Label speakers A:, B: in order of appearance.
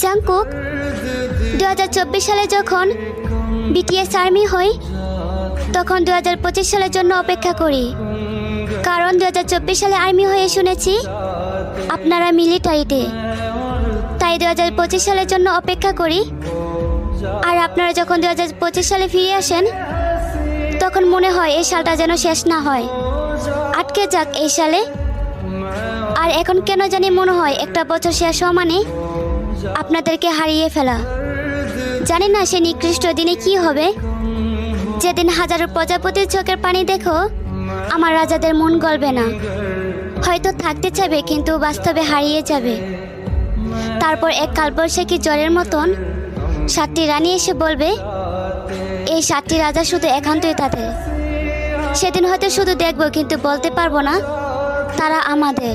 A: Jungkook 2024 সালে যখন BTS army হই তখন 2025 সালের জন্য অপেক্ষা করি, কারণ 2024 সালে আর্মি হয়ে শুনেছি আপনারা মিলিটারিতে, তাই 2025 সালের জন্য অপেক্ষা করি। আর আপনারা যখন 2025 সালে ফিরে আসেন তখন মনে হয় এই সালটা যেন শেষ না হয়, আটকে যাক এই সালে। আর এখন কেন জানি মনে হয় একটা বছর শেষ হওয়া মানে আপনাদেরকে হারিয়ে ফেলা। জানি না সে নিকৃষ্ট দিনে কি হবে, যেদিন হাজারো প্রজাপতির চোখের পানি দেখো আমার রাজাদের মন গলবে না, হয়তো থাকতে চাইবে কিন্তু বাস্তবে হারিয়ে যাবে। তারপর এক কালবৈশাখী জ্বরের মতন 7টি রানী এসে বলবে এই 7টি রাজা শুধু একান্তই তাদের। সেদিন হয়তো শুধু দেখবো কিন্তু বলতে পারবো না তারা আমাদের।